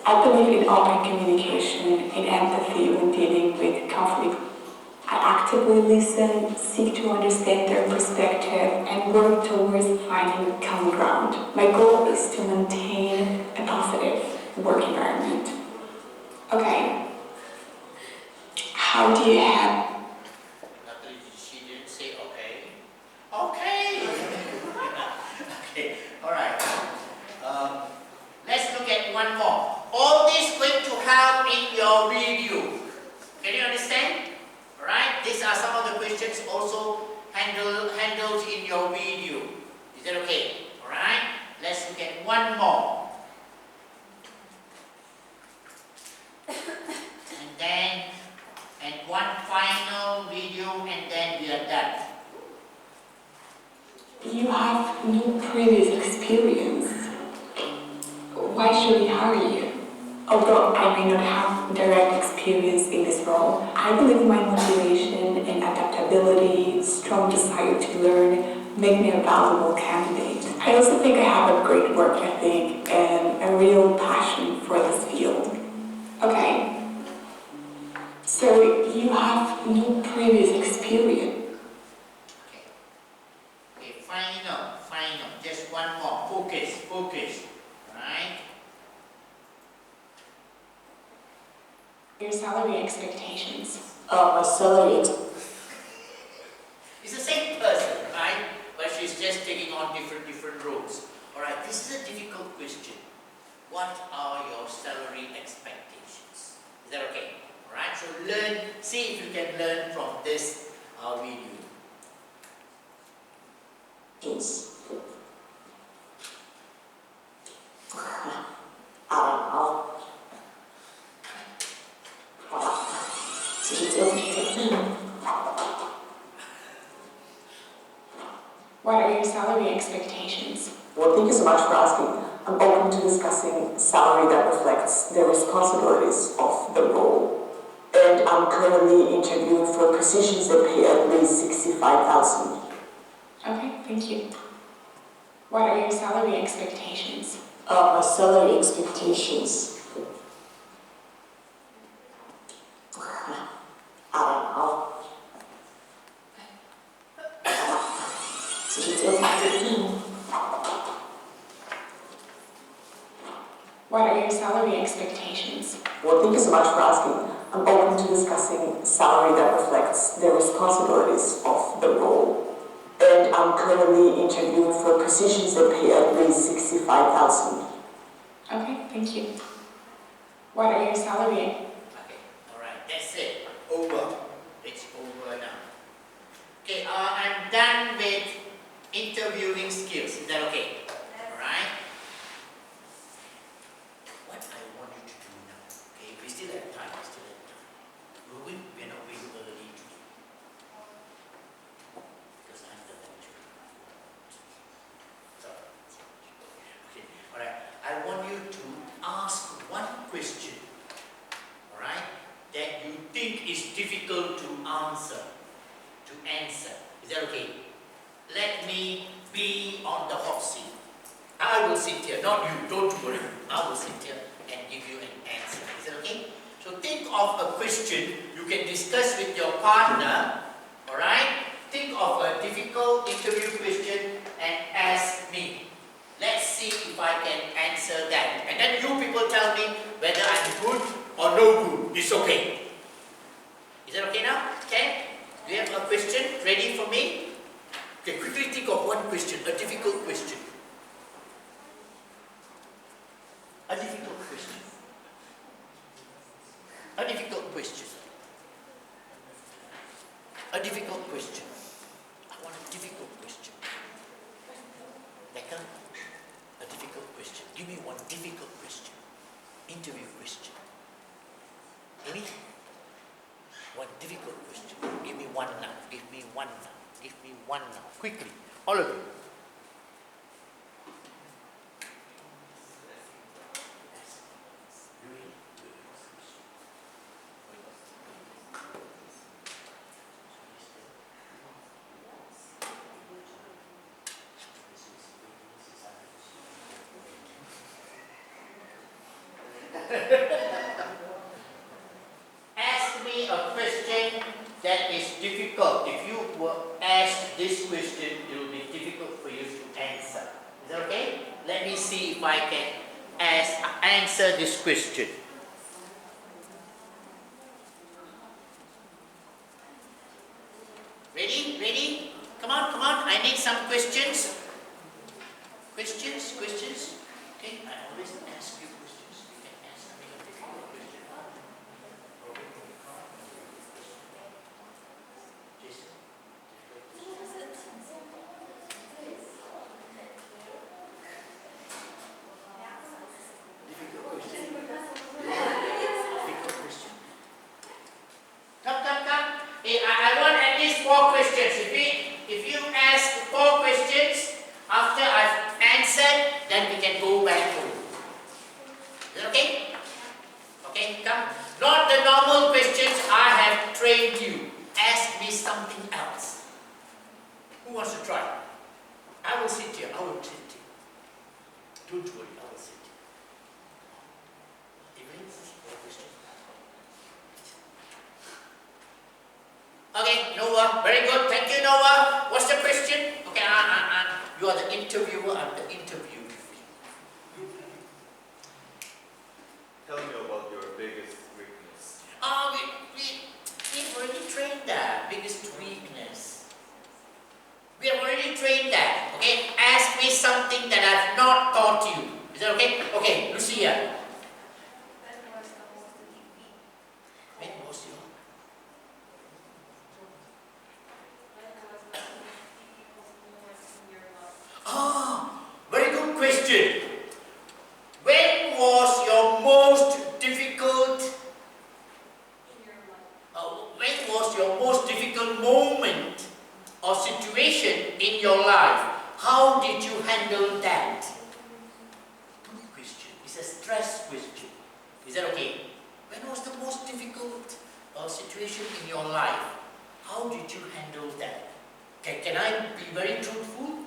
I believe in open communication, in empathy when dealing with conflict. I actively listen, seek to understand their perspective, and work towards finding common ground. My goal is to maintain a positive work environment. Okay. How do you have... She didn't say okay. Okay! Okay, alright. Let's look at one more. All this going to help in your video. Can you understand? Alright, these are some of the questions also handled in your video. Is that okay? Alright, let's look at one more. And one final video, and then we are done. You have no previous experience. Why should we hire you? Although I may not have direct experience in this role, I believe my motivation and adaptability, strong desire to learn, make me a valuable candidate. I also think I have a great work ethic and a real passion for this field. Okay. So you have no previous experience. Okay, final. Just one more. Focus. Right? Your salary expectations. My salary It's the same person, right? But she's just taking on different roles. Alright, this is a difficult question. What are your salary expectations? Is that okay? Alright, so see if you can learn from this video. Yes. I don't know. What are your salary expectations? Well, thank you so much for asking. I'm open to discussing salary that reflects the responsibilities of the role. And I'm currently interviewing for positions that pay at least $65,000. Okay, thank you. What are your salary expectations? My salary expectations. I don't know. What are your salary expectations? Well, thank you so much for asking. I'm open to discussing salary that reflects the responsibilities of the role. And I'm currently interviewing for positions that pay at least $65,000. Okay, thank you. What are your salary? Okay, alright, that's it. Over. It's over now. Okay, I'm done with interviewing skills. Is that okay? Alright? What I want you to do now, okay, we still have time, We're not going early today. Because I'm the lecturer. So, okay, alright. I want you to ask one question, alright, that you think is difficult to answer. Is that okay? Let me be on the hot seat. I will sit here, not you, don't worry. I will sit here and give you an answer. Is that okay? So think of a question you can discuss with your partner, alright? Think of a difficult interview question and ask me. Let's see if I can answer that. And then you people tell me whether I'm good or no good. It's okay. Is that okay now? Okay? Do you have a question ready for me? Okay, quickly think of one question, a difficult question. A difficult question. A difficult question. A difficult question. I want a difficult question. Becca, a difficult question. Give me one difficult question. Interview question. Any? One difficult question. Give me one now. Give me one now. Give me one now. Quickly. All of you. Ask me a question that is difficult. If you were asked this question, it will be difficult for you to answer. Is that okay? Let me see if I can answer this question. Ready? Ready? Come on, come on. I need some questions. Questions? Okay, I always ask you questions. You can ask me a difficult question. Jason? Difficult question. Difficult question. Come. I want at least 4 questions. If you ask 4 questions, after I've answered, then we can go back home. Is that okay? Okay, come. Not the normal questions I have trained you. Ask me something else. Who wants to try? I will sit here. Don't worry, I will sit here. Evelyn, 4 questions. Okay, Noah, very good. Thank you, Noah. What's the question? Okay, you are the interviewer, I'm the interviewee. Tell me about your biggest weakness. We've already trained that. Biggest weakness. We have already trained that. Okay, ask me something that I've not taught you. Is that okay? Okay, Lucia. When was your very good question. When was your most difficult moment or situation in your life? How did you handle that? Good question. It's a stress question. Is that okay? When was the most difficult situation in your life? How did you handle that? Can I be very truthful?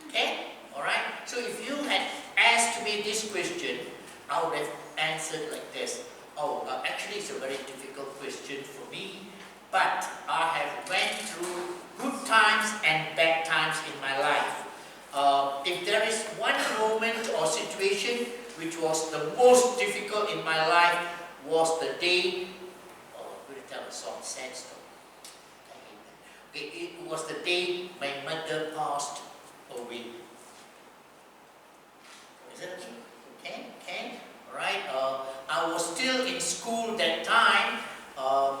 Okay? Alright? So if you had asked me this question, I would have answered like this. Actually it's a very difficult question for me, but I have went through good times and bad times in my life. If there is one moment or situation which was the most difficult in my life, was the day, I'm going to tell a sad story. It was the day my mother passed away. Is that okay? Okay. Alright. I was still in school that time. I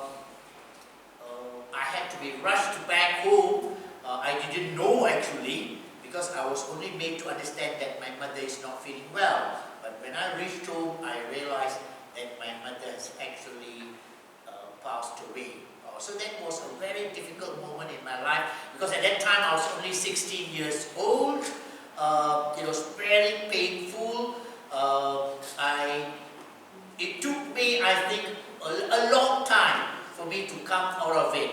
had to be rushed back home. I didn't know actually, because I was only made to understand that my mother is not feeling well. But when I reached home, I realized that my mother has actually passed away. So that was a very difficult moment in my life, because at that time I was only 16 years old. It was very painful. It took me, I think, a long time for me to come out of it.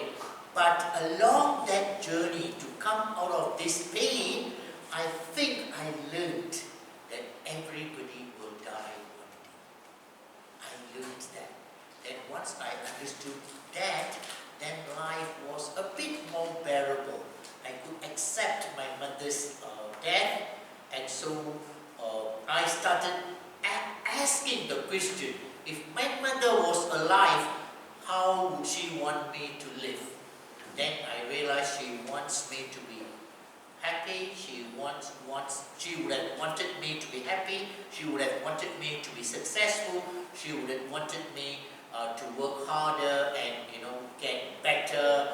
But along that journey to come out of this pain, I think I learned that everybody will die one day. I learned that. And once I understood that, then life was a bit more bearable. I could accept my mother's death, and so I started asking the question, if my mother was alive, how would she want me to live? Then I realized she wants me to be happy, she would have wanted me to be happy, she would have wanted me to be successful, she would have wanted me to work harder and get better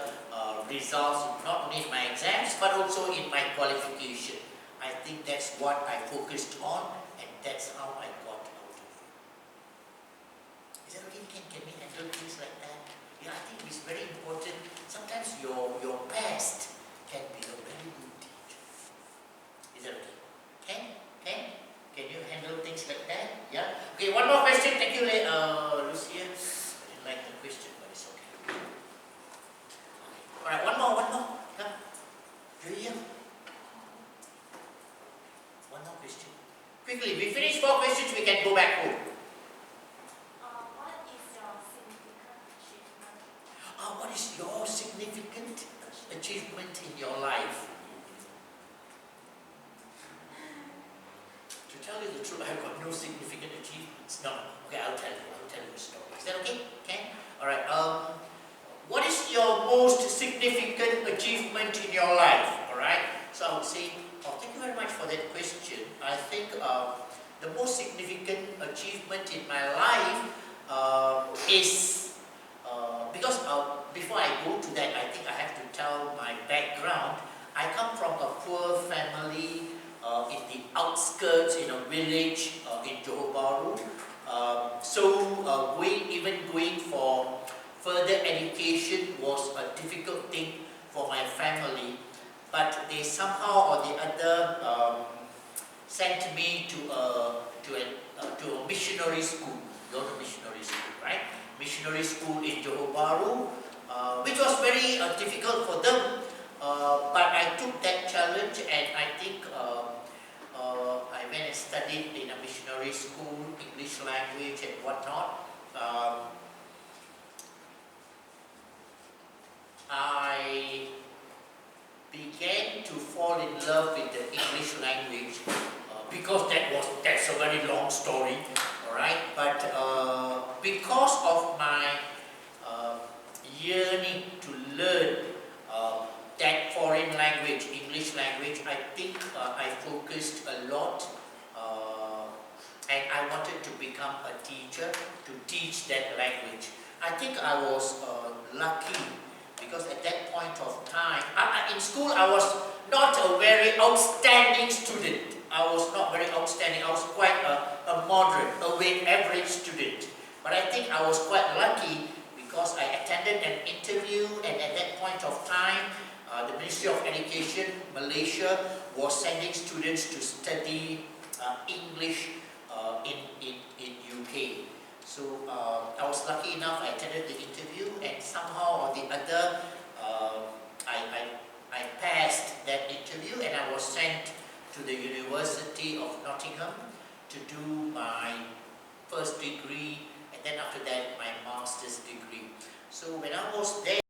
results, not only in my exams but also in my qualification. I think that's what I focused on, and that's how I got out of it. Is that okay? Can we handle things like that? Yeah, I think it's very important. Sometimes your past can be a very good teacher. Is that okay? Can you handle things like that? Yeah? Okay, one more question. Thank you, Lucia. I didn't like the question, but it's okay. Alright, one more. Come. Julia. One more question. Quickly, we finish 4 questions, we can go back home. got no significant achievements. No, okay, I'll tell you a story. Is that okay? Okay? Alright, what is your most significant achievement in your life? Alright, so I would say, oh, thank you very much for that question. I think the most significant achievement in my life is, because before I go to that, I think I have to tell my background. I come from a poor family in the outskirts, in a village in Johor Bahru. So going for further education was a difficult thing for my family, but they somehow or the other sent me to a missionary school. You know, missionary school, right? Missionary school in Johor Bahru, which was very difficult for them. But I took that challenge, and I think I went and studied in a missionary school, English language and whatnot. I began to fall in love with the English language because that's a very long story, alright. But because of my yearning to learn that foreign language, English language, I think I focused a lot, and I wanted to become a teacher to teach that language. I think I was lucky because at that point of time, in school I was not a very outstanding student. I was not very outstanding. I was quite a moderate, a average student. But I think I was quite lucky because I attended an interview, and at that point of time, the Ministry of Education, Malaysia, was sending students to study English in UK. So I was lucky enough, I attended the interview, and somehow or the other, I passed that interview, and I was sent to the University of Nottingham to do my first degree, and then after that my master's degree. So when I was there,